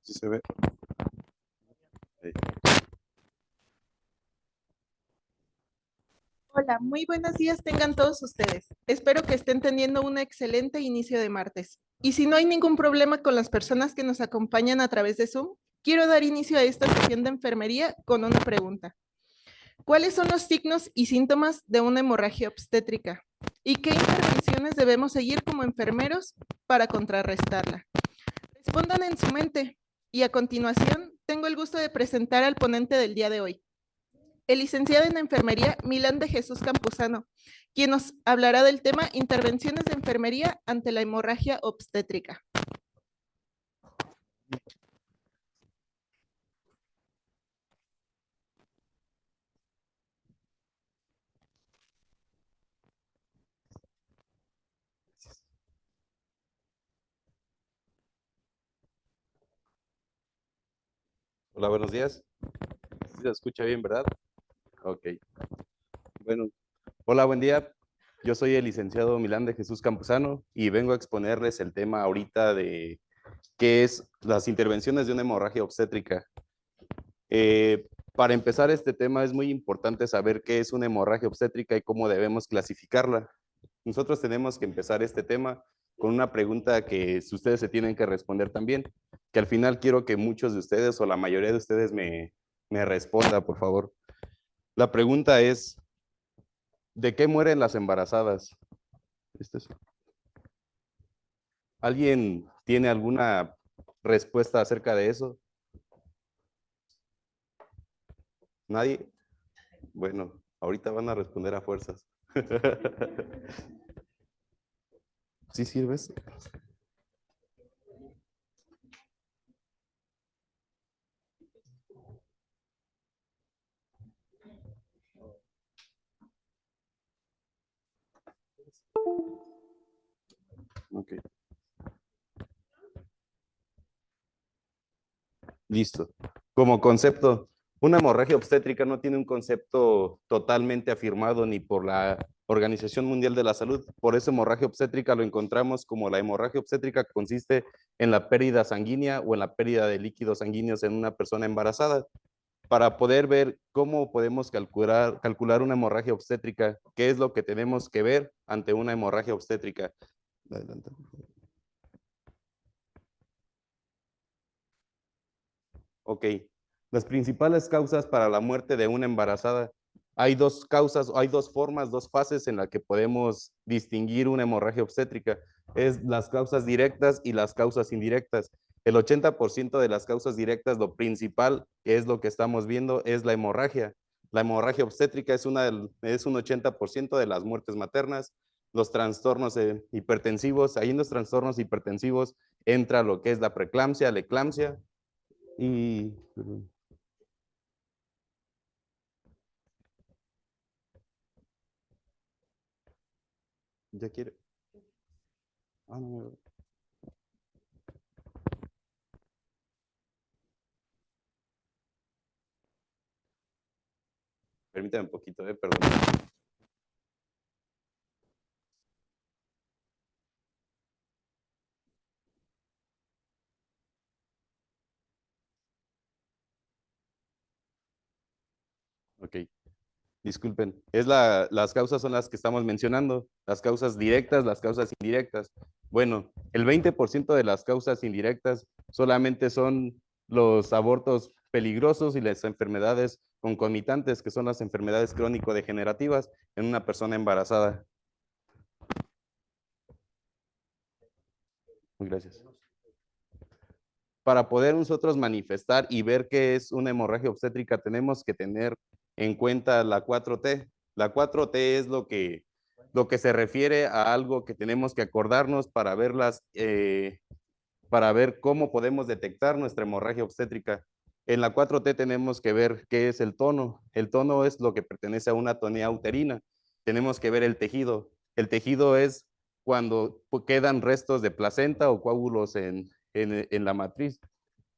¿Sí se ve? Ahí. Hola, muy buenos días tengan todos ustedes. Espero que estén teniendo un excelente inicio de martes. Y si no hay ningún problema con las personas que nos acompañan a través de Zoom, quiero dar inicio a esta sesión de enfermería con una pregunta. ¿Cuáles son los signos y síntomas de una hemorragia obstétrica? ¿Y qué intervenciones debemos seguir como enfermeros para contrarrestarla? Respondan en su mente. Y a continuación, tengo el gusto de presentar al ponente del día de hoy, el licenciado en enfermería Milán de Jesús Campuzano, quien nos hablará del tema intervenciones de enfermería ante la hemorragia obstétrica. Hola, buenos días. ¿Sí se escucha bien, verdad? Ok. Bueno, hola, buen día. Yo soy el licenciado Milán de Jesús Campuzano y vengo a exponerles el tema ahorita de qué es las intervenciones de una hemorragia obstétrica. Para empezar este tema es muy importante saber qué es una hemorragia obstétrica y cómo debemos clasificarla. Nosotros tenemos que empezar este tema con una pregunta que ustedes se tienen que responder también, que al final quiero que muchos de ustedes o la mayoría de ustedes me responda, por favor. La pregunta es, ¿de qué mueren las embarazadas? ¿Alguien tiene alguna respuesta acerca de eso? ¿Nadie? Bueno, ahorita van a responder a fuerzas. ¿Sí sirves? Ok. Listo. Como concepto, una hemorragia obstétrica no tiene un concepto totalmente afirmado ni por la Organización Mundial de la Salud. Por eso hemorragia obstétrica lo encontramos como la hemorragia obstétrica que consiste en la pérdida sanguínea o en la pérdida de líquidos sanguíneos en una persona embarazada. Para poder ver cómo podemos calcular una hemorragia obstétrica, qué es lo que tenemos que ver ante una hemorragia obstétrica. Adelante. Ok, las principales causas para la muerte de una embarazada. Hay dos causas, hay dos formas, dos fases en las que podemos distinguir una hemorragia obstétrica. Es las causas directas y las causas indirectas. El 80% de las causas directas, lo principal, que es lo que estamos viendo, es la hemorragia. La hemorragia obstétrica es un 80% de las muertes maternas. Los trastornos hipertensivos, ahí en los trastornos hipertensivos entra lo que es la preeclampsia, la eclampsia, y ya quiere. Ah, no, permítame un poquito, perdón. Ok, disculpen. Las causas son las que estamos mencionando, las causas directas, las causas indirectas. Bueno, el 20% de las causas indirectas solamente son los abortos peligrosos y las enfermedades concomitantes, que son las enfermedades crónico-degenerativas en una persona embarazada. Muy gracias. Para poder nosotros manifestar y ver qué es una hemorragia obstétrica, tenemos que tener en cuenta la 4T. La 4T es lo que se refiere a algo que tenemos que acordarnos para ver cómo podemos detectar nuestra hemorragia obstétrica. En la 4T tenemos que ver qué es el tono. El tono es lo que pertenece a una tonía uterina. Tenemos que ver el tejido. El tejido es cuando quedan restos de placenta o coágulos en la matriz.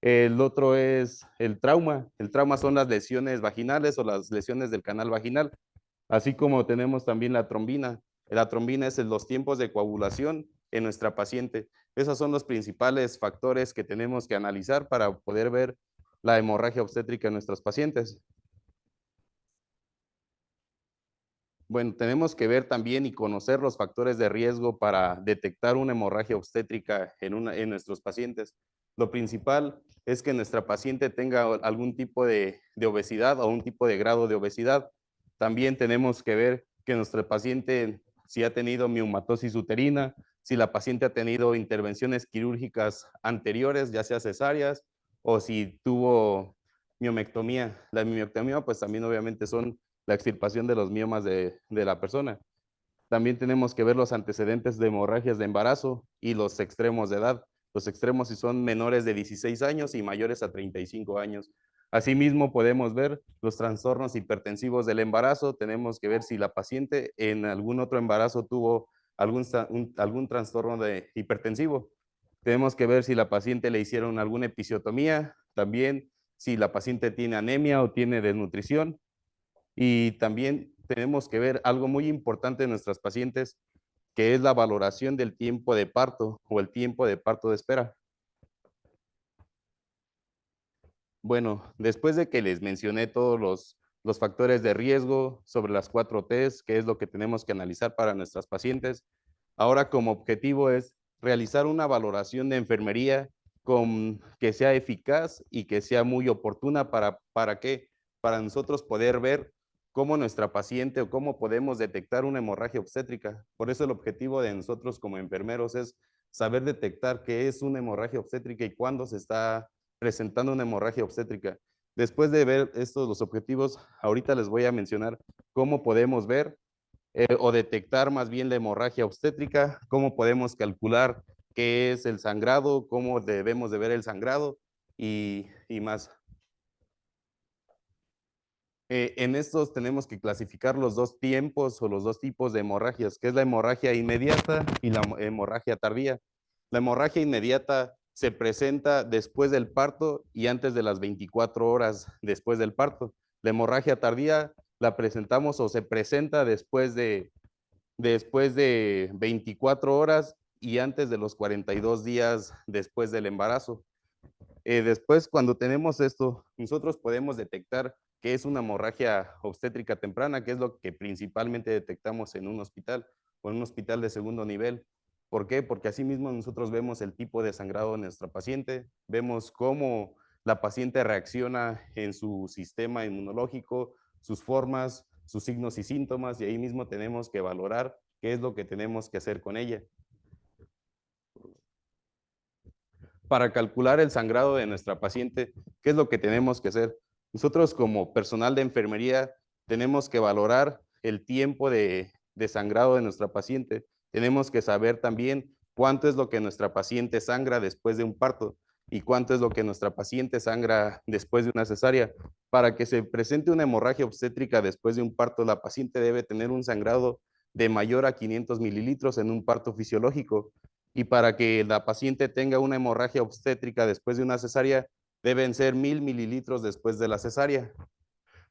El otro es el trauma. El trauma son las lesiones vaginales o las lesiones del canal vaginal, así como tenemos también la trombina. La trombina es los tiempos de coagulación en nuestra paciente. Esos son los principales factores que tenemos que analizar para poder ver la hemorragia obstétrica en nuestros pacientes. Bueno, tenemos que ver también y conocer los factores de riesgo para detectar una hemorragia obstétrica en nuestros pacientes. Lo principal es que nuestra paciente tenga algún tipo de obesidad o un tipo de grado de obesidad. También tenemos que ver que nuestra paciente, si ha tenido miomatosis uterina, si la paciente ha tenido intervenciones quirúrgicas anteriores, ya sea cesáreas, o si tuvo miomectomía. La miomectomía, pues también obviamente son la extirpación de los miomas de la persona. También tenemos que ver los antecedentes de hemorragias de embarazo y los extremos de edad. Los extremos si son menores de 16 años y mayores a 35 años. Asimismo, podemos ver los trastornos hipertensivos del embarazo. Tenemos que ver si la paciente en algún otro embarazo tuvo algún trastorno de hipertensivo. Tenemos que ver si la paciente le hicieron alguna episiotomía. También si la paciente tiene anemia o tiene desnutrición. Y también tenemos que ver algo muy importante en nuestras pacientes, que es la valoración del tiempo de parto o el tiempo de parto de espera. Bueno, después de que les mencioné todos los factores de riesgo sobre las 4Ts, que es lo que tenemos que analizar para nuestras pacientes, ahora como objetivo es realizar una valoración de enfermería que sea eficaz y que sea muy oportuna ¿para qué? Para nosotros poder ver cómo nuestra paciente o cómo podemos detectar una hemorragia obstétrica. Por eso el objetivo de nosotros como enfermeros es saber detectar qué es una hemorragia obstétrica y cuándo se está presentando una hemorragia obstétrica. Después de ver estos los objetivos, ahorita les voy a mencionar cómo podemos ver o detectar más bien la hemorragia obstétrica, cómo podemos calcular qué es el sangrado, cómo debemos de ver el sangrado y más. En estos tenemos que clasificar los dos tiempos o los dos tipos de hemorragias, que es la hemorragia inmediata y la hemorragia tardía. La hemorragia inmediata se presenta después del parto y antes de las 24 horas después del parto. La hemorragia tardía la presentamos o se presenta después de 24 horas y antes de los 42 días después del embarazo. Después, cuando tenemos esto, nosotros podemos detectar qué es una hemorragia obstétrica temprana, que es lo que principalmente detectamos en un hospital o en un hospital de segundo nivel. ¿Por qué? Porque así mismo nosotros vemos el tipo de sangrado de nuestra paciente, vemos cómo la paciente reacciona en su sistema inmunológico, sus formas, sus signos y síntomas, y ahí mismo tenemos que valorar qué es lo que tenemos que hacer con ella. Para calcular el sangrado de nuestra paciente, ¿qué es lo que tenemos que hacer? Nosotros como personal de enfermería tenemos que valorar el tiempo de sangrado de nuestra paciente. Tenemos que saber también cuánto es lo que nuestra paciente sangra después de un parto y cuánto es lo que nuestra paciente sangra después de una cesárea. Para que se presente una hemorragia obstétrica después de un parto, la paciente debe tener un sangrado de mayor a 500 mililitros en un parto fisiológico. Y para que la paciente tenga una hemorragia obstétrica después de una cesárea, deben ser 1000 mililitros después de la cesárea.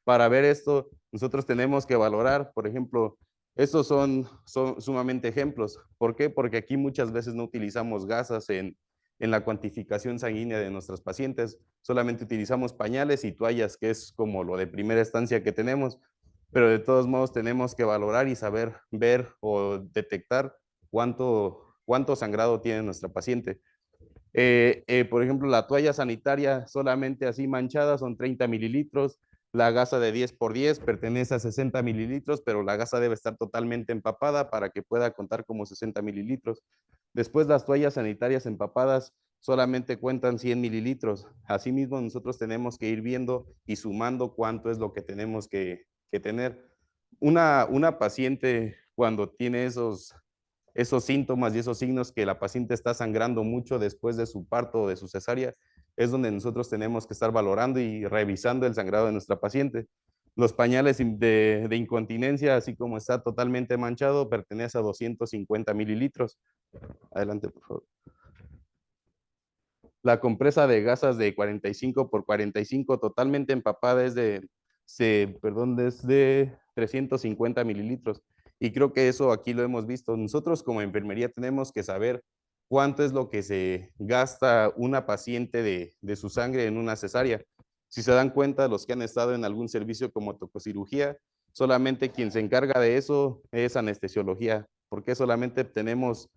Para ver esto, nosotros tenemos que valorar, por ejemplo, estos son sumamente ejemplos. ¿Por qué? Porque aquí muchas veces no utilizamos gasas en la cuantificación sanguínea de nuestros pacientes, solamente utilizamos pañales y toallas, que es como lo de primera instancia que tenemos, pero de todos modos tenemos que valorar y saber ver o detectar cuánto sangrado tiene nuestra paciente. Por ejemplo, la toalla sanitaria solamente así manchada son 30 mililitros, la gasa de 10x10 pertenece a 60 mililitros, pero la gasa debe estar totalmente empapada para que pueda contar como 60 mililitros. Después las toallas sanitarias empapadas solamente cuentan 100 mililitros. Asimismo, nosotros tenemos que ir viendo y sumando cuánto es lo que tenemos que tener. Una paciente cuando tiene esos síntomas y esos signos que la paciente está sangrando mucho después de su parto o de su cesárea, es donde nosotros tenemos que estar valorando y revisando el sangrado de nuestra paciente. Los pañales de incontinencia, así como está totalmente manchado, pertenece a 250 mililitros. Adelante, por favor. La compresa de gasas de 45 por 45 totalmente empapada es de 350 mililitros. Y creo que eso aquí lo hemos visto. Nosotros como enfermería tenemos que saber cuánto es lo que se gasta una paciente de su sangre en una cesárea. Si se dan cuenta, los que han estado en algún servicio como tococirugía, solamente quien se encarga de eso es anestesiología, porque solamente tenemos,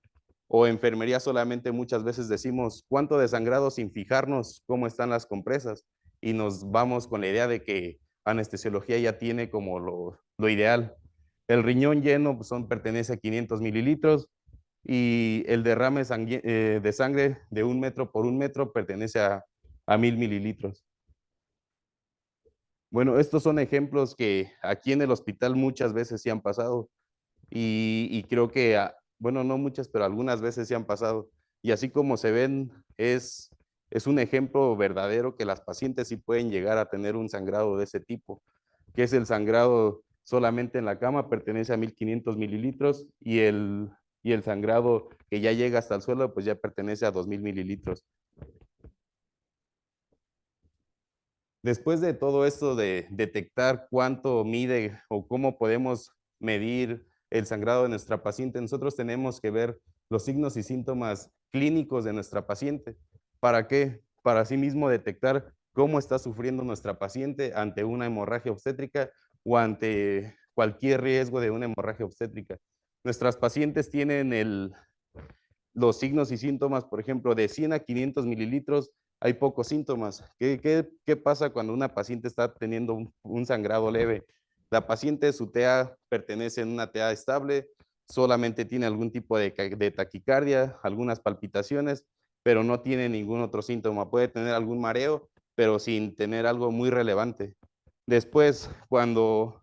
o enfermería solamente muchas veces decimos cuánto de sangrado sin fijarnos cómo están las compresas y nos vamos con la idea de que anestesiología ya tiene como lo ideal. El riñón lleno pues, pertenece a 500 mililitros y el derrame de sangre de 1 metro por 1 metro pertenece a 1000 mililitros. Bueno, estos son ejemplos que aquí en el hospital muchas veces sí han pasado y creo que, bueno, no muchas, pero algunas veces sí han pasado. Y así como se ven, es un ejemplo verdadero que las pacientes sí pueden llegar a tener un sangrado de ese tipo, que es el sangrado solamente en la cama, pertenece a 1500 mililitros y el sangrado que ya llega hasta el suelo, pues ya pertenece a 2000 mililitros. Después de todo esto de detectar cuánto mide o cómo podemos medir el sangrado de nuestra paciente, nosotros tenemos que ver los signos y síntomas clínicos de nuestra paciente. ¿Para qué? Para así mismo detectar cómo está sufriendo nuestra paciente ante una hemorragia obstétrica o ante cualquier riesgo de una hemorragia obstétrica. Nuestras pacientes tienen los signos y síntomas, por ejemplo, de 100 a 500 mililitros, hay pocos síntomas. ¿Qué pasa cuando una paciente está teniendo un sangrado leve? La paciente, su TEA pertenece en una TEA estable, solamente tiene algún tipo de taquicardia, algunas palpitaciones, pero no tiene ningún otro síntoma. Puede tener algún mareo, pero sin tener algo muy relevante. Después, cuando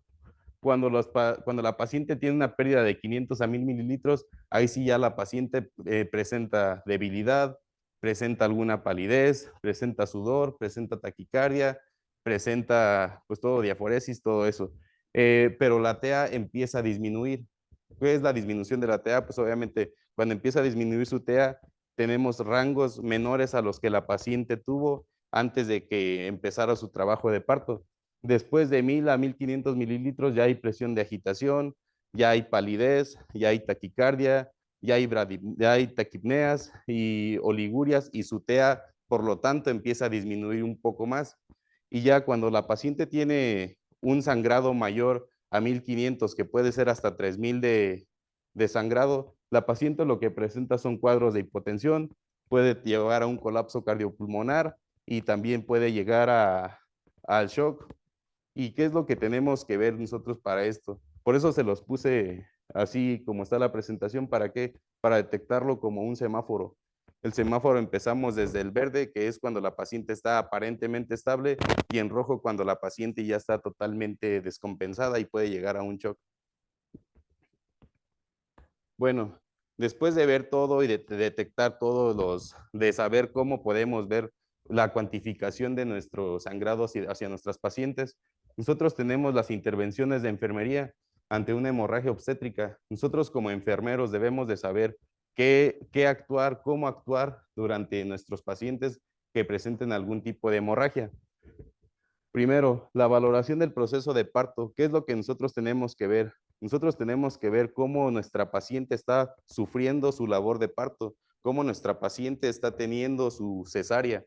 la paciente tiene una pérdida de 500 a 1000 mililitros, ahí sí ya la paciente presenta debilidad, presenta alguna palidez, presenta sudor, presenta taquicardia, presenta pues todo diaforesis, todo eso. Pero la TEA empieza a disminuir. ¿Qué es la disminución de la TEA? Pues obviamente cuando empieza a disminuir su TEA, tenemos rangos menores a los que la paciente tuvo antes de que empezara su trabajo de parto. Después de 1000 a 1500 mililitros ya hay presión de agitación, ya hay palidez, ya hay taquicardia, ya hay taquipneas y oligurias y su TEA, por lo tanto, empieza a disminuir un poco más. Y ya cuando la paciente tiene un sangrado mayor a 1500, que puede ser hasta 3000 de sangrado, la paciente lo que presenta son cuadros de hipotensión, puede llegar a un colapso cardiopulmonar y también puede llegar al shock. ¿Y qué es lo que tenemos que ver nosotros para esto? Por eso se los puse así como está la presentación. ¿Para qué? Para detectarlo como un semáforo. El semáforo empezamos desde el verde, que es cuando la paciente está aparentemente estable, y en rojo cuando la paciente ya está totalmente descompensada y puede llegar a un shock. Bueno, después de ver todo y de detectar de saber cómo podemos ver la cuantificación de nuestro sangrado hacia nuestras pacientes, nosotros tenemos las intervenciones de enfermería ante una hemorragia obstétrica. Nosotros como enfermeros debemos de saber qué actuar, cómo actuar durante nuestros pacientes que presenten algún tipo de hemorragia. Primero, la valoración del proceso de parto. ¿Qué es lo que nosotros tenemos que ver? Nosotros tenemos que ver cómo nuestra paciente está sufriendo su labor de parto, cómo nuestra paciente está teniendo su cesárea.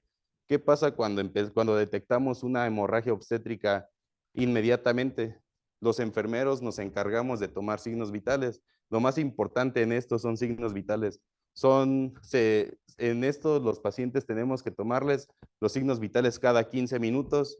¿Qué pasa cuando detectamos una hemorragia obstétrica inmediatamente? Los enfermeros nos encargamos de tomar signos vitales. Lo más importante en esto son signos vitales. En esto los pacientes tenemos que tomarles los signos vitales cada 15 minutos.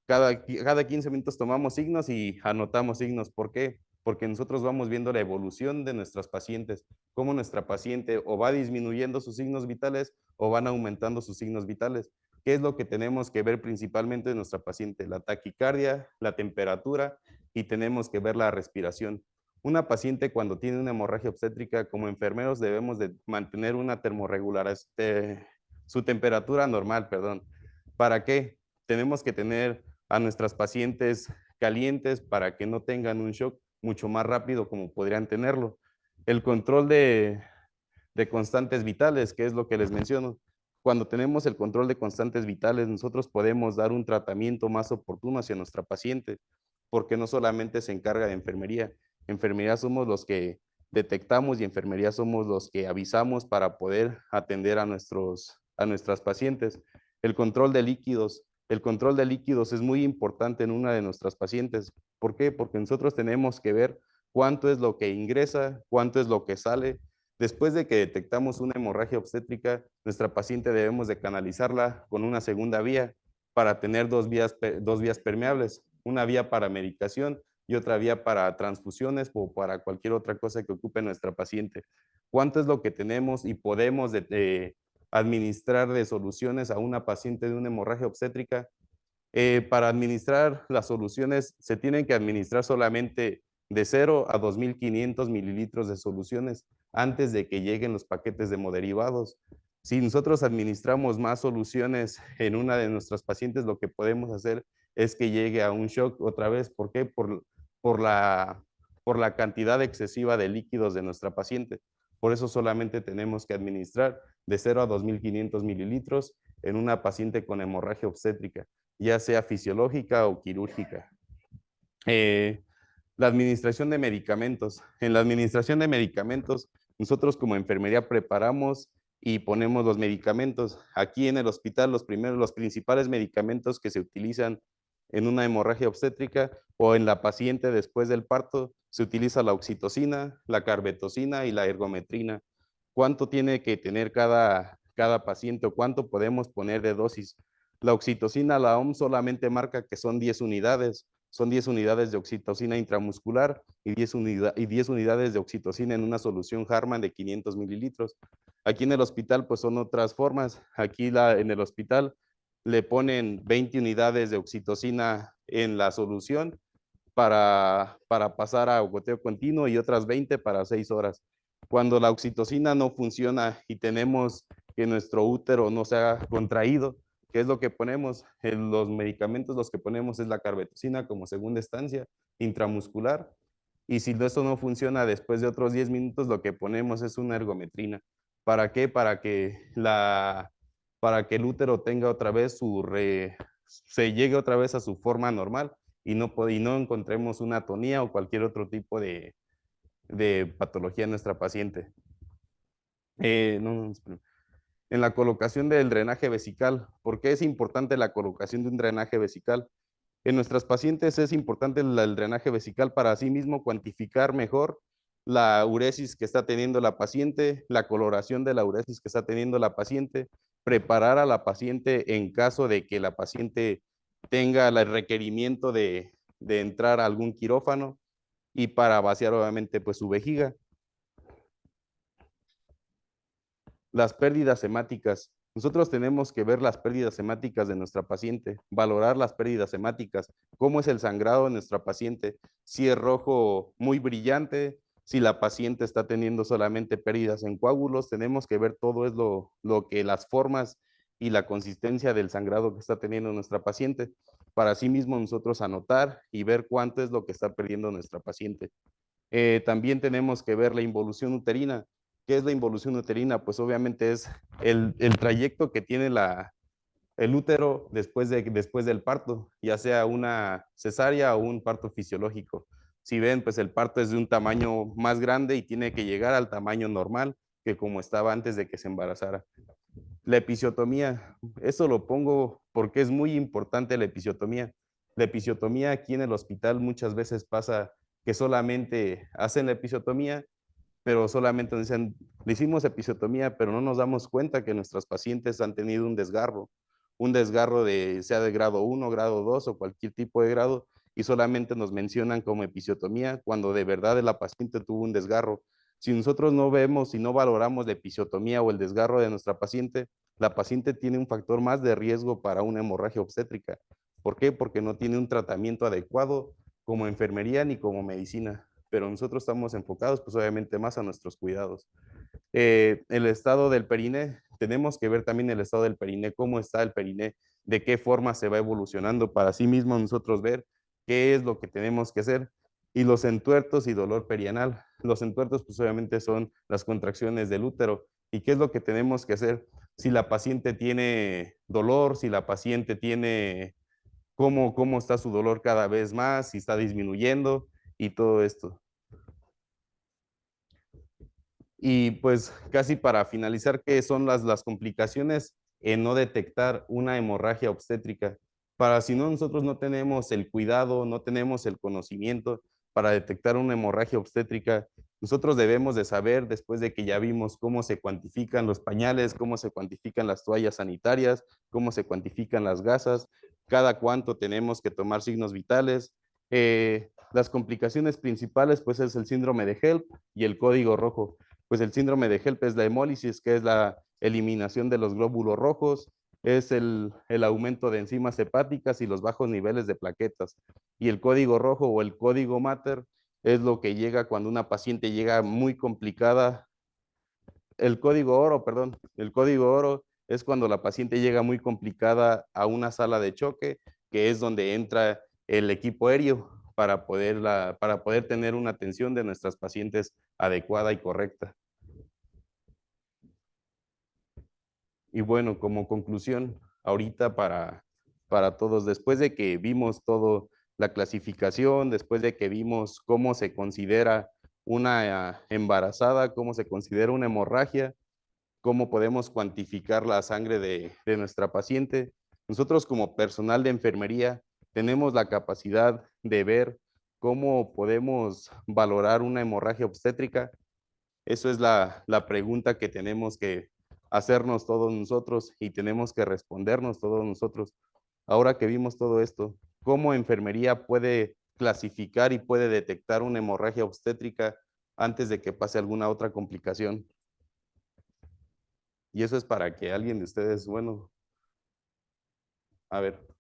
Cada 15 minutos tomamos signos y anotamos signos. ¿Por qué? Porque nosotros vamos viendo la evolución de nuestras pacientes, cómo nuestra paciente o va disminuyendo sus signos vitales o van aumentando sus signos vitales. ¿Qué es lo que tenemos que ver principalmente de nuestra paciente? La taquicardia, la temperatura y tenemos que ver la respiración. Una paciente cuando tiene una hemorragia obstétrica, como enfermeros debemos de mantener una termorregular, su temperatura normal, perdón. ¿Para qué? Tenemos que tener a nuestras pacientes calientes para que no tengan un shock mucho más rápido como podrían tenerlo. El control de constantes vitales, que es lo que les menciono. Cuando tenemos el control de constantes vitales, nosotros podemos dar un tratamiento más oportuno hacia nuestra paciente, porque no solamente se encarga de enfermería. Enfermería somos detectamos y enfermería somos los que avisamos para poder atender a nuestras pacientes. El control de líquidos. El control de líquidos es muy importante en una de nuestras pacientes. ¿Por qué? Porque nosotros tenemos que ver cuánto es lo que ingresa, cuánto es lo que sale. Después de que detectamos una hemorragia obstétrica, nuestra paciente debemos de canalizarla con una segunda vía para tener dos vías permeables, una vía para medicación y otra vía para transfusiones o para cualquier otra cosa que ocupe nuestra paciente. ¿Cuánto es lo que tenemos y podemos administrar de soluciones a una paciente de una hemorragia obstétrica? Para administrar las soluciones se tienen que administrar solamente de 0 a 2.500 mililitros de soluciones antes de que lleguen los paquetes de hemoderivados. Si nosotros administramos más soluciones en una de nuestras pacientes, lo que podemos hacer es que llegue a un shock otra vez. ¿Por qué? Por la, por la cantidad excesiva de líquidos de nuestra paciente. Por eso solamente tenemos que administrar de 0 a 2.500 mililitros en una paciente con hemorragia obstétrica, ya sea fisiológica o quirúrgica. La administración de medicamentos. En la administración de medicamentos, nosotros como enfermería preparamos y ponemos los medicamentos. Aquí en el hospital, los principales medicamentos que se utilizan en una hemorragia obstétrica o en la paciente después del parto, se utiliza la oxitocina, la carbetocina y la ergometrina. ¿Cuánto tiene que tener cada paciente o cuánto podemos poner de dosis? La oxitocina, la OMS solamente marca que son 10 unidades. Son 10 unidades de oxitocina intramuscular y 10 unidades de oxitocina en una solución Harman de 500 mililitros. Aquí en el hospital, pues son otras formas. Aquí en el hospital le ponen 20 unidades de oxitocina en la solución para pasar a goteo continuo y otras 20 para 6 horas. Cuando la oxitocina no funciona y tenemos que nuestro útero no se ha contraído, ¿qué es lo que ponemos? Los medicamentos los que ponemos es la carbetocina como segunda estancia intramuscular. Y si eso no funciona después de otros 10 minutos, lo que ponemos es una ergometrina. ¿Para qué? Para que el útero tenga otra vez se llegue otra vez a su forma normal y no encontremos una atonía o cualquier otro tipo de patología en nuestra paciente. No, en la colocación del drenaje vesical. ¿Por qué es importante la colocación de un drenaje vesical? En nuestras pacientes es importante el drenaje vesical para así mismo cuantificar mejor la uresis que está teniendo la paciente, la coloración de la uresis que está teniendo la paciente, preparar a la paciente en caso de que la paciente tenga el requerimiento de entrar a algún quirófano y para vaciar obviamente pues su vejiga. Las pérdidas hemáticas. Nosotros tenemos que ver las pérdidas hemáticas de nuestra paciente, valorar las pérdidas hemáticas, cómo es el sangrado de nuestra paciente, si es rojo muy brillante, si la paciente está teniendo solamente pérdidas en coágulos, tenemos que ver todo es lo que las formas y la consistencia del sangrado que está teniendo nuestra paciente, para así mismo nosotros anotar y ver cuánto es lo que está perdiendo nuestra paciente. También tenemos que ver la involución uterina. ¿Qué es la involución uterina? Pues obviamente es el trayecto que tiene el útero después del parto, ya sea una cesárea o un parto fisiológico. Si ven, pues el parto es de un tamaño más grande y tiene que llegar al tamaño normal que como estaba antes de que se embarazara. La episiotomía, eso lo pongo porque es muy importante la episiotomía. La episiotomía aquí en el hospital muchas veces pasa que solamente hacen la episiotomía, pero solamente dicen, le hicimos episiotomía, pero no nos damos cuenta que nuestras pacientes han tenido un desgarro sea de grado 1, grado 2 o cualquier tipo de grado, y solamente nos mencionan como episiotomía cuando de verdad la paciente tuvo un desgarro. Si nosotros no vemos y no valoramos la episiotomía o el desgarro de nuestra paciente, la paciente tiene un factor más de riesgo para una hemorragia obstétrica. ¿Por qué? Porque no tiene un tratamiento adecuado como enfermería ni como medicina, pero nosotros estamos enfocados pues obviamente más a nuestros cuidados. El estado del periné, tenemos que ver también el estado del periné, cómo está el periné, de qué forma se va evolucionando para sí mismo nosotros ver qué es lo que tenemos que hacer. Y los entuertos y dolor perianal. Los entuertos pues obviamente son las contracciones del útero. ¿Y qué es lo que tenemos que hacer? Si la paciente tiene dolor, si la paciente tiene cómo está su dolor cada vez más, si está disminuyendo y todo esto. Y pues casi para finalizar, ¿qué son las complicaciones en no detectar una hemorragia obstétrica? Para si no, nosotros no tenemos el cuidado, no tenemos el conocimiento para detectar una hemorragia obstétrica, nosotros debemos de saber, después de que ya vimos cómo se cuantifican los pañales, cómo se cuantifican las toallas sanitarias, cómo se cuantifican las gasas, cada cuánto tenemos que tomar signos vitales. Las complicaciones principales, pues es el síndrome de HELP y el código rojo. Pues el síndrome de HELP es la hemólisis, que es la eliminación de los glóbulos rojos, es el aumento de enzimas hepáticas y los bajos niveles de plaquetas. Y el código rojo o el código mater es lo que llega cuando una paciente llega muy complicada. El código oro, perdón, el código oro es cuando la paciente llega muy complicada a una sala de choque, que es donde entra el equipo aéreo para poder tener una atención de nuestras pacientes adecuada y correcta. Y bueno, como conclusión, ahorita para todos, después de que vimos todo la clasificación, después de que vimos cómo se considera una embarazada, cómo se considera una hemorragia, cómo podemos cuantificar la sangre de nuestra paciente, nosotros como personal de enfermería tenemos la capacidad de ver cómo podemos valorar una hemorragia obstétrica. Eso es la pregunta que tenemos que hacernos todos nosotros y tenemos que respondernos todos nosotros. Ahora que vimos todo esto, ¿cómo enfermería puede clasificar y puede detectar una hemorragia obstétrica antes de que pase alguna otra complicación? Y eso es para que alguien de ustedes, bueno, a ver.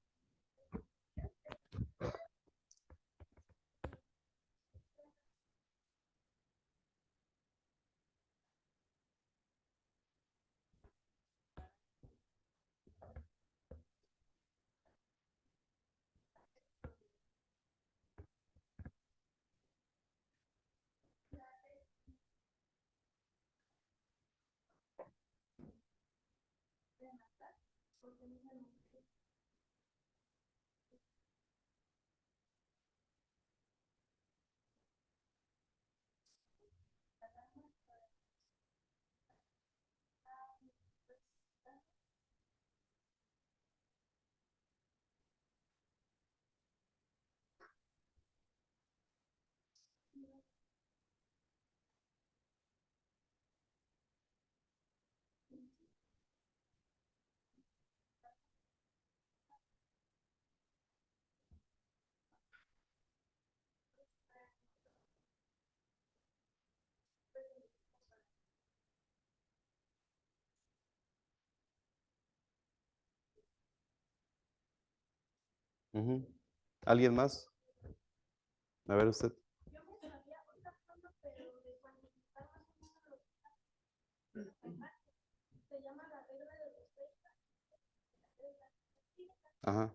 Ujú. ¿Alguien más? A ver usted. Ajá.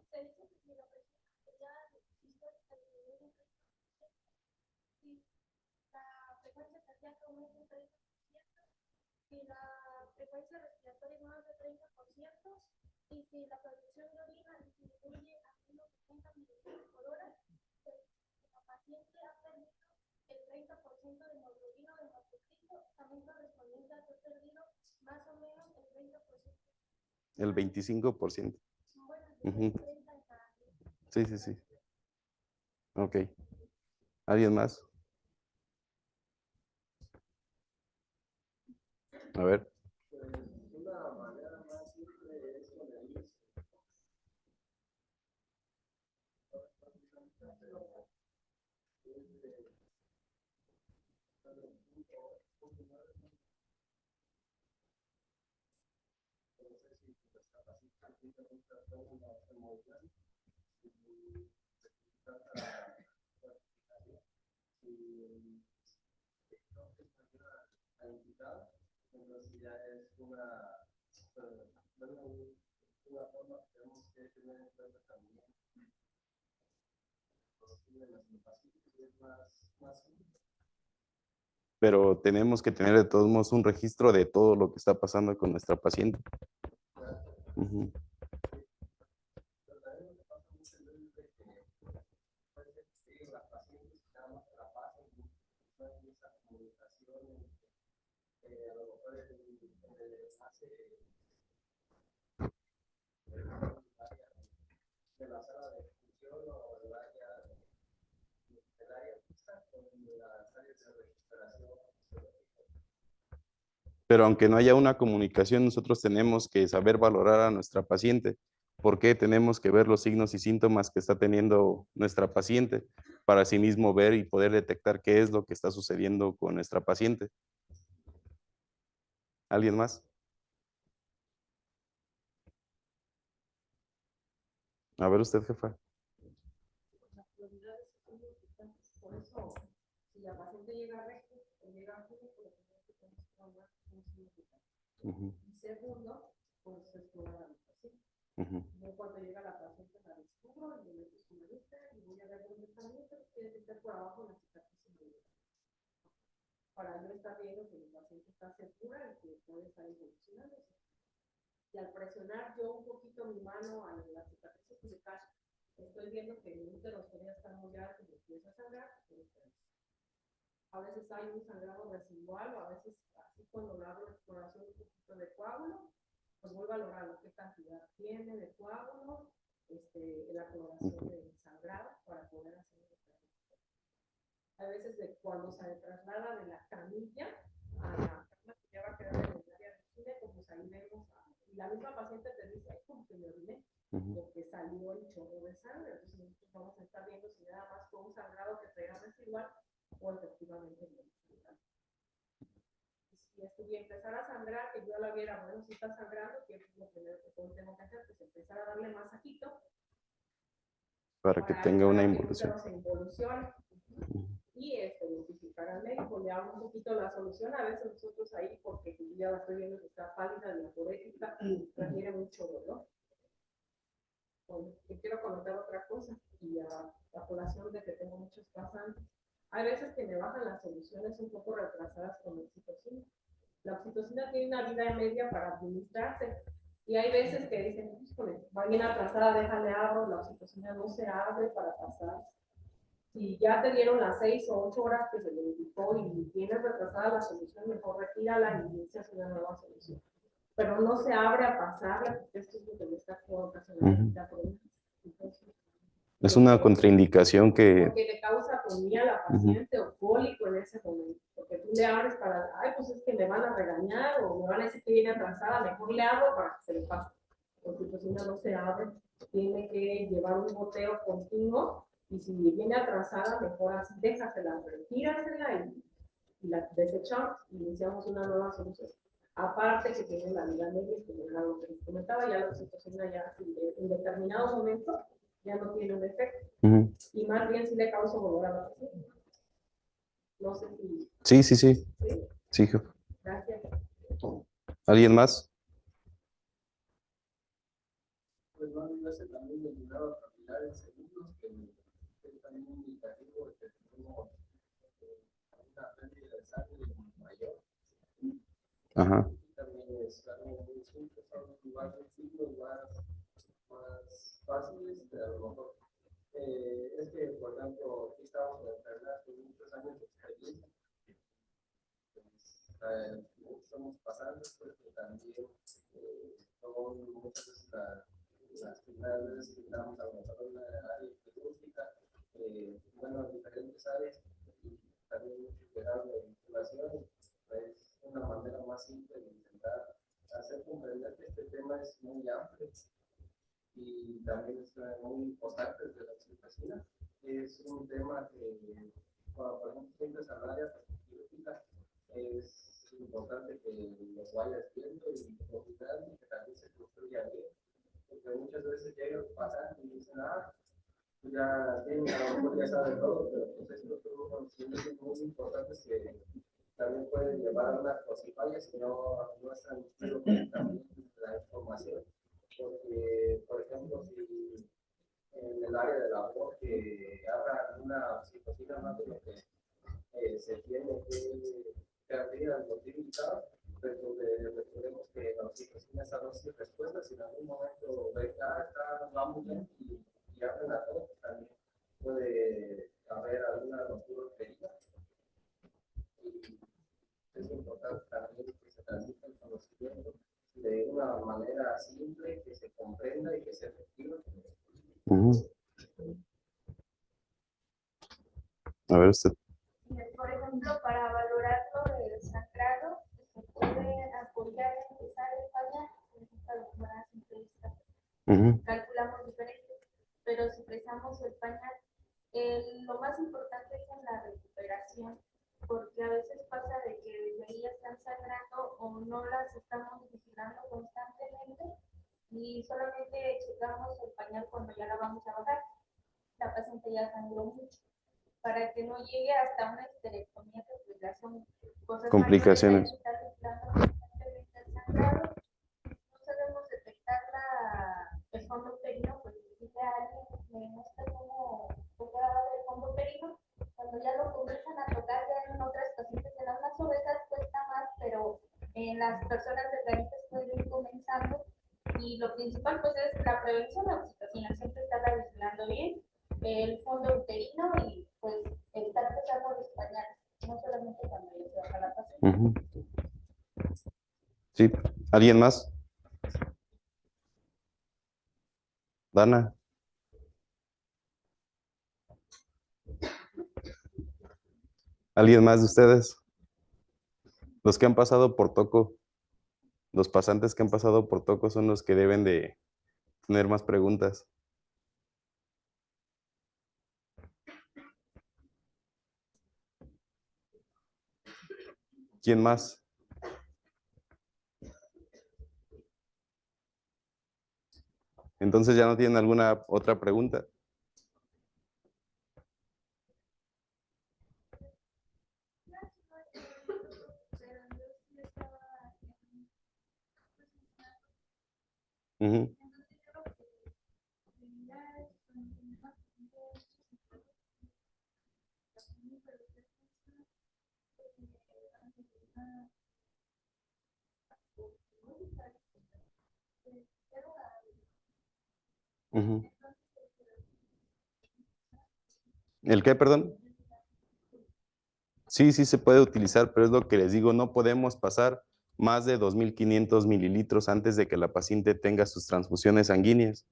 El 25%. Ujú. Sí, sí, sí. Ok. ¿Alguien más? A ver. Pero tenemos que tener de todos modos un registro de todo lo que está pasando con nuestra paciente. Ujú. Pero aunque no haya una comunicación, nosotros tenemos que saber valorar a nuestra paciente. ¿Por qué? Tenemos que ver los signos y síntomas que está teniendo nuestra paciente para así mismo ver y poder detectar qué es lo que está sucediendo con nuestra paciente. ¿Alguien más? A ver usted, jefa. Por eso, si la paciente llega recto o llega a junio, por lo que tenemos que hablar un significado. Y segundo, pues explorar a la paciente. Yo cuando llega la paciente la descubro y le meto su manita y voy a ver dónde está bien, pero tiene que estar por abajo de la cicatriz. Para yo estar viendo que el paciente está segura y que puede estar evolucionando. Y al presionar yo un poquito mi mano a la cicatriz cervical, estoy viendo que el útero todavía está muy alto y empieza a sangrar. A veces hay un sangrado residual o a veces así cuando le hago la exploración un poquito de coágulo, pues voy valorando qué cantidad tiene de coágulo, la coloración del sangrado para poder hacer el tratamiento. A veces cuando se traslada de la camilla a la cama que ya va a quedar en el área de gineco, pues ahí vemos, y la misma paciente te dice, es como que me oriné, porque salió el chorro de sangre. Entonces nosotros vamos a estar viendo si nada más fue un sangrado que traiga residual o efectivamente no. Si estuviera empezar a sangrar, que yo la viera, bueno, si está sangrando, que es lo primero que tengo que hacer, pues empezar a darle masajito para que tenga una involución. Que se involucione. Y notificar al médico, le hago un poquito la solución, a veces nosotros ahí, porque ya la estoy viendo que está pálida, diaporética, requiere mucho dolor. Bueno, te quiero comentar otra cosa, y a la población de que tengo muchos pasantes. Hay veces que me bajan las soluciones un poco retrasadas con la oxitocina. La oxitocina tiene una vida media para administrarse. Y hay veces que dicen, va bien atrasada, déjale abro, la oxitocina no se abre para pasar. Si ya te dieron las 6 o 8 horas que se le indicó y tienes retrasada la solución, mejor retírala y inicias una nueva solución. Pero no se abre a pasarla, porque esto es lo que me está ocasionando. Es una contraindicación que... Porque le causa atonía a la paciente o cólico en ese momento. Porque tú le abres para, ay, pues es que me van a regañar o me van a decir que viene atrasada, mejor le abro para que se le pase. Porque pues si no se abre, tiene que llevar un goteo continuo y si viene atrasada, mejor así, déjasela, retírasela y la desechamos y iniciamos una nueva solución. Aparte que tiene la vida media, como era lo que les comentaba, ya la oxitocina ya en determinado momento ya no tiene un efecto. Y más bien si le causa dolor a la paciente. No sé si... Sí. Sí, Sí, jefe. gracias. ¿Alguien más? Pues no, no sé, también me ayudaba a calcular en segundos, que es también un indicativo de que tenemos una pérdida de sangre mayor. Ajá. Y también es algo muy simple, son más sencillos, más fáciles, de a lo mejor. Es que, por ejemplo, aquí estamos en enfermedades con muchos años de experiencia. Somos pasantes, porque también son muchas veces las primeras veces que entramos a lo mejor en una área quirúrgica, bueno, en diferentes áreas, y también integrar la vinculación, es una manera más simple de intentar hacer comprender que este tema es muy amplio y también es muy importante desde la oxitocina. Es un tema que, cuando por ejemplo sientes al área quirúrgica, es importante que los vayas viendo y que también se construya bien. Porque muchas veces llegan pasantes y dicen, pues ya tienen, a lo mejor ya saben todo, pero pues estos son conocimientos muy importantes que también pueden llevar a una cosifalla si no están también la información. Porque, por ejemplo, si en el área de labor que habrá una situación más de lo que se tiene que abrir al motivo indicado, pero recordemos que la oxitocina es a dosis respuesta, si en algún momento ve que va muy bien y abren a todos, también puede haber alguna ruptura querida. Y es importante también que se transmita el conocimiento de una manera simple, que se comprenda y que sea efectiva. A ver usted. Por ejemplo, para valorar lo del sangrado, se puede Ujú. calculamos diferente, pero si prestamos el pañal, lo más importante es en la recuperación, porque a veces pasa de que desde ahí ya están sangrando o no las estamos vigilando constantemente y solamente checamos el pañal cuando ya la vamos a bajar. La paciente ya sangró mucho, para que no llegue hasta una esterectomía, que pues ya son cosas Complicaciones. mayores, hay que estar vigilando constantemente el sangrado. No sabemos detectar el fondo uterino, pues decirle a alguien, me muestra cómo va el fondo uterino. Cuando ya lo comienzan a tocar, ya en otras pacientes, en las obesas cuesta más, pero en las personas delgaditas pueden ir comenzando. Y lo principal, pues, es la prevención de la oxitocina, siempre estarla vigilando bien, el fondo uterino y, pues, evitar empezar los pañales, no solamente cuando ya se baja la paciente. Ujú. Sí, ¿alguien más? Dana. ¿Alguien más de ustedes? Los que han pasado por Toco, los pasantes que han pasado por Toco son los que deben de tener más preguntas. ¿Quién más? Entonces ya no tienen alguna otra pregunta. Ujú. Ujú. ¿El qué, perdón? Sí, sí se puede utilizar, pero es lo que les digo, no podemos pasar más de 2.500 mililitros antes de que la paciente tenga sus transfusiones sanguíneas.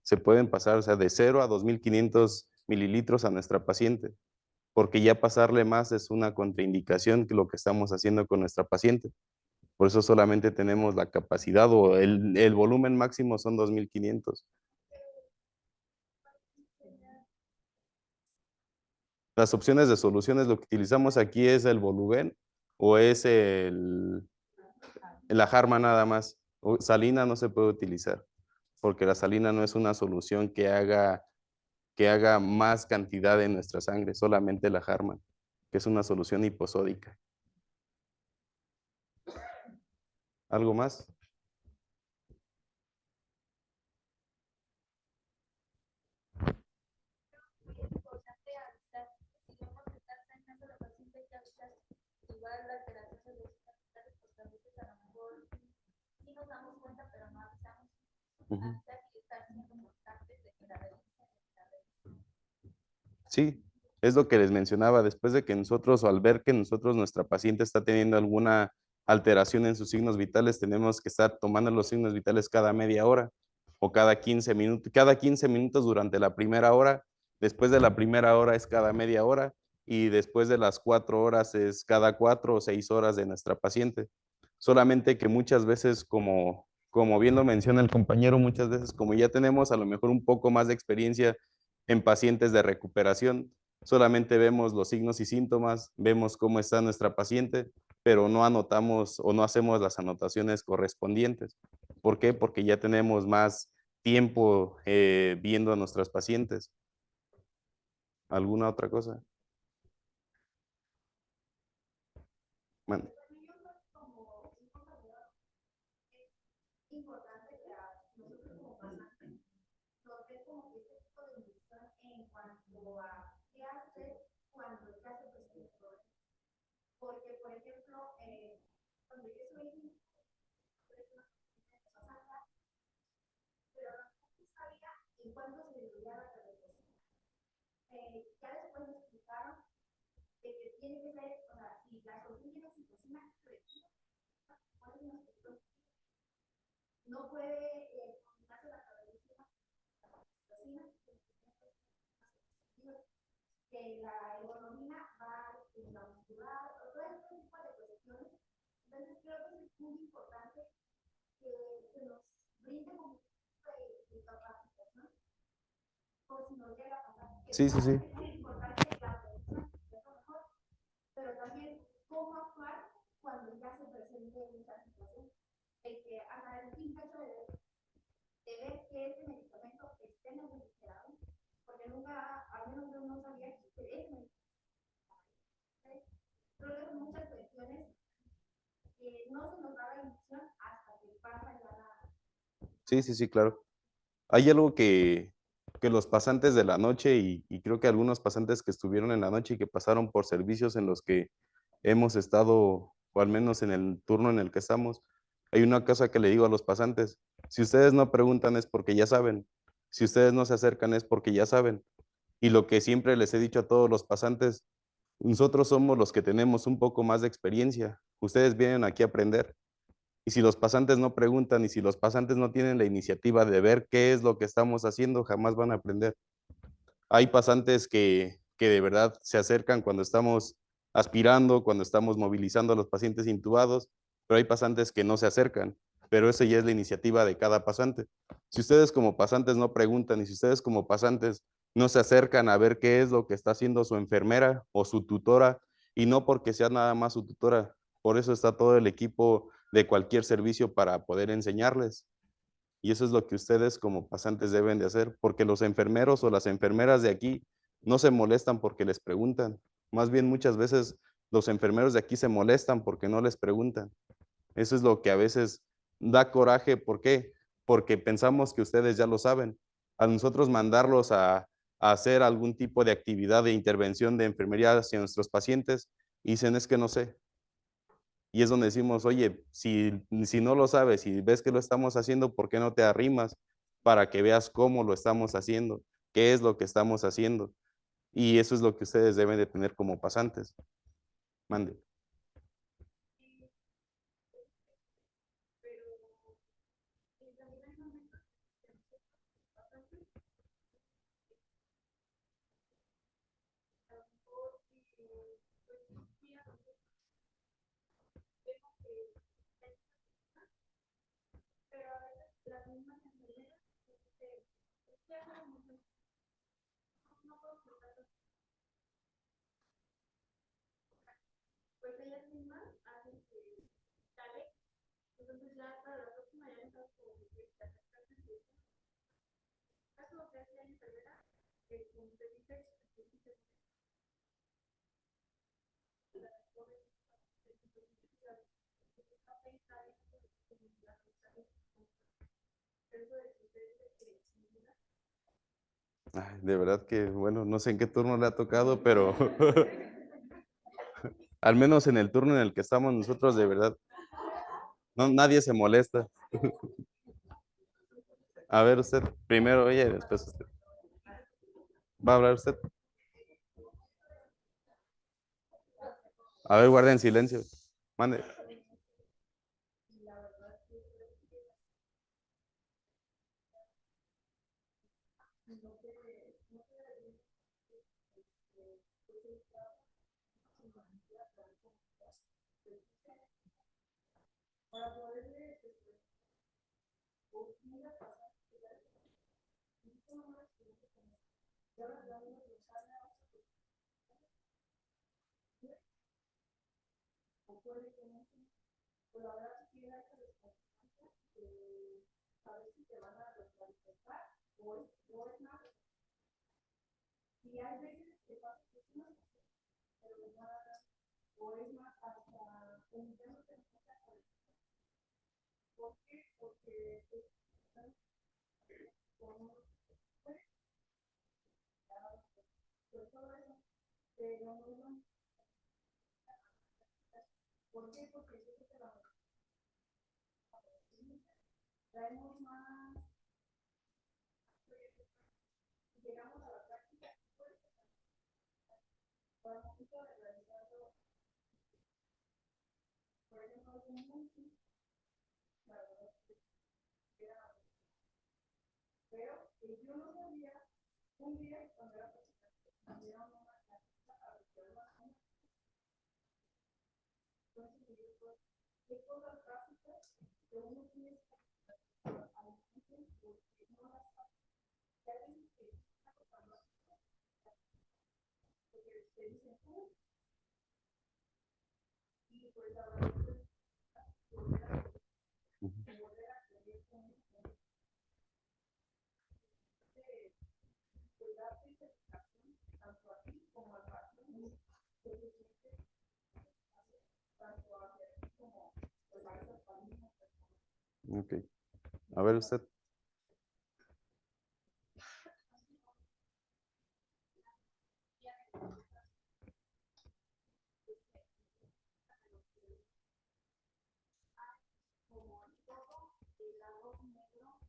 Se pueden pasar, o sea, de 0 a 2.500 mililitros a nuestra paciente, porque ya pasarle más es una contraindicación que lo que estamos haciendo con nuestra paciente. Por eso solamente tenemos la capacidad o el volumen máximo son 2.500. Las opciones de soluciones, lo que utilizamos aquí es el Voluben o es la Jarma nada más. Salina no se puede utilizar, porque la salina no es una solución que haga más cantidad en nuestra sangre, solamente la Jarma, que es una solución hiposódica. ¿Algo más? Igual la terapia de los hospitales, pues a veces a lo mejor sí nos damos cuenta, pero no avisamos. Ujú. Avisar y estar siendo constantes de que la revisen. Sí, es lo que les mencionaba, después de que nosotros, o al ver que nosotros, nuestra paciente está teniendo alguna alteración en sus signos vitales, tenemos que estar tomando los signos vitales cada media hora o cada 15 minutos durante la primera hora, después de la primera hora es cada media hora y después de las 4 horas es cada 4 o 6 horas de nuestra paciente. Solamente que muchas veces, como bien lo menciona el compañero, muchas veces como ya tenemos a lo mejor un poco más de experiencia en pacientes de recuperación, solamente vemos los signos y síntomas, vemos cómo está nuestra paciente, pero no anotamos o no hacemos las anotaciones correspondientes. ¿Por qué? Porque ya tenemos más tiempo viendo a nuestras pacientes. ¿Alguna otra cosa? Bueno. Importante que nosotros como pasantes nos dé como que este tipo de inducción en cuanto a qué hacer cuando ya se presenta el problema. Porque, por ejemplo, cuando yo soy pero no sabía en cuánto se debería la revolución. Ya después me explicaron de que tiene que ser, o sea, si la solución tiene oxitocina, no puede combinarse la revolución que la ergonomía va a muscular, todo este tipo de cuestiones. Entonces creo que es muy importante que se nos brinde como de Sí, sí, sí. Pero también cómo actuar cuando ya se presente esta situación. El que hasta el simple hecho de ver que este medicamento esté en el refrigerador, porque nunca, al menos yo no sabía que ese medicamento. Creo que son muchas cuestiones que no se nos da la ilusión hasta que pasa ya la. Sí, sí, sí, claro. Hay algo que los pasantes de la noche y creo que algunos pasantes que estuvieron en la noche y que pasaron por servicios en los que hemos estado, o al menos en el turno en el que estamos, hay una cosa que le digo a los pasantes: si ustedes no preguntan es porque ya saben, si ustedes no se acercan es porque ya saben. Y lo que siempre les he dicho a todos los pasantes: nosotros somos los que tenemos un poco más de experiencia, ustedes vienen aquí a aprender. Y si los pasantes no preguntan y si los pasantes no tienen la iniciativa de ver qué es lo que estamos haciendo, jamás van a aprender. Hay pasantes que de verdad se acercan cuando estamos aspirando, cuando estamos movilizando a los pacientes intubados, pero hay pasantes que no se acercan, pero esa ya es la iniciativa de cada pasante. Si ustedes como pasantes no preguntan y si ustedes como pasantes no se acercan a ver qué es lo que está haciendo su enfermera o su tutora, y no porque sea nada más su tutora, por eso está todo el equipo de cualquier servicio para poder enseñarles. Y eso es lo que ustedes como pasantes deben de hacer, porque los enfermeros o las enfermeras de aquí no se molestan porque les preguntan. Más bien muchas veces los enfermeros de aquí se molestan porque no les preguntan. Eso es lo que a veces da coraje. ¿Por qué? Porque pensamos que ustedes ya lo saben. A nosotros mandarlos a hacer algún tipo de actividad de intervención de enfermería hacia nuestros pacientes, y dicen: es que no sé. Y es donde decimos: oye, si no lo sabes, si ves que lo estamos haciendo, ¿por qué no te arrimas para que veas cómo lo estamos haciendo? ¿Qué es lo que estamos haciendo? Y eso es lo que ustedes deben de tener como pasantes. Mande. Pues ellas mismas hacen que sale, entonces ya para la próxima ya estás como que te acercas y caso lo que hace la enfermera, como te dice, Ay, de verdad que, bueno, no sé en qué turno le ha tocado, pero al menos en el turno en el que estamos nosotros, de verdad, no, nadie se molesta. A ver, usted, primero ella y después usted. ¿Va a hablar usted? A ver, guarden silencio. Mande. y hay veces que pasa que es una, pero nada, o es más hasta un tema que no se acuerda. ¿Por qué? Porque como por todo eso, pero no, ¿por qué? Porque yo creo que la traemos más, llegamos a la práctica, para un poquito de realizarlo, por ejemplo, un músico, la verdad, pero yo no sabía, un día cuando era práctica, cambiaron una clase a recuperar la zona, entonces me dijo, ¿qué cosas básicas que uno tiene que hacer a la gente porque no las sabe? Ya ven que está tocando porque te dicen tú, y pues la verdad es que volver a creer con esto, pues darte esa educación tanto a ti como al patrón, que se siente tanto hacia ti como pues a esas familias. Ok. A ver usted. Como en todo el arroz negro,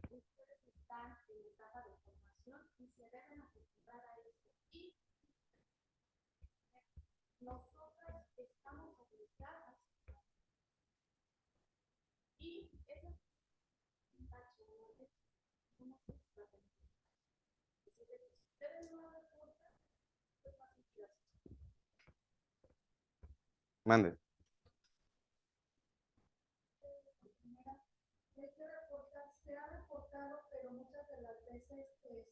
ustedes están en etapa de formación y se deben acostumbrar a esto. Y nosotras estamos obligadas y eso es un tacho, ¿no? Somos extraterrestres. Si ustedes no lo reportan, pues más inspiración. Mande. Hay que reportar, se ha reportado, pero muchas de las veces hay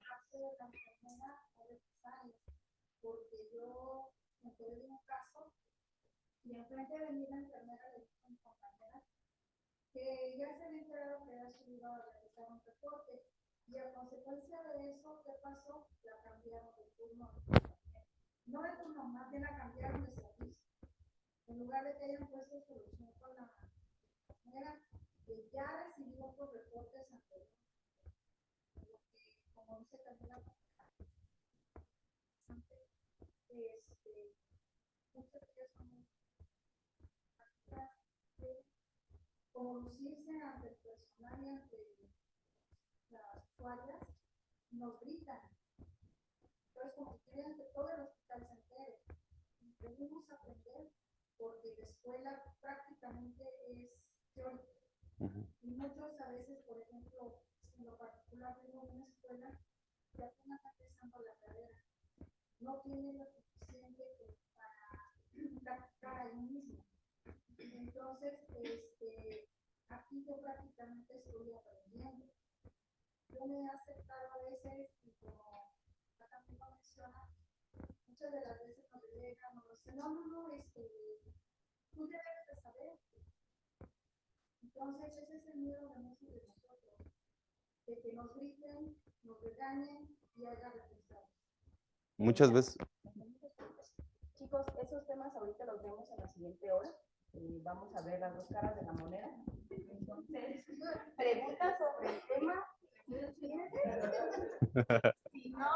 caso de la enfermera o de cesárea, porque yo me enteré de un caso y enfrente de mí la enfermera le dijo a mi compañera que ya se había enterado que había subido a realizar un reporte y a consecuencia de eso, ¿qué pasó? La cambiaron de turno. No de turno, más bien la cambiaron de servicio. En lugar de que hayan puesto solución con la enfermera que ya recibió otros reportes anteriores. Como dice también la muchas de ellas son de como lucirse ante el personal y ante las usuarias, nos gritan. Entonces, como quieren que todo el hospital se entere, debemos aprender porque la escuela prácticamente es teórica. Y muchos a veces, por ejemplo, en lo particular, tengo una escuela que apenas está empezando la carrera. No tiene lo suficiente para practicar ahí mismo. Entonces, aquí yo prácticamente estoy aprendiendo. Yo me he aceptado a veces, y como también lo menciona, muchas de las veces nos llegan, nos dicen, tú debes de saber. Entonces, ese es el miedo de muchos de nosotros, de que nos griten, nos regañen y hagan reflexiones. Muchas veces. Chicos, esos temas ahorita los vemos en la siguiente hora. Vamos a ver las dos caras de la moneda. Entonces, preguntas sobre el tema. Si no,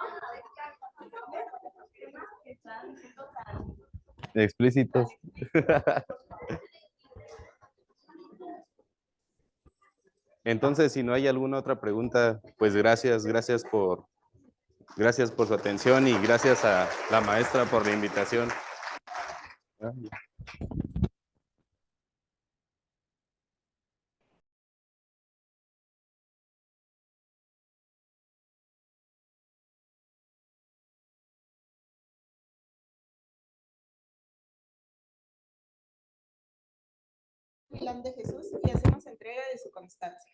esos temas que están tan explícitos. Entonces, si no hay alguna otra pregunta, pues gracias por su atención y gracias a la maestra por la invitación. Milán de Jesús y hacemos entrega de su constancia.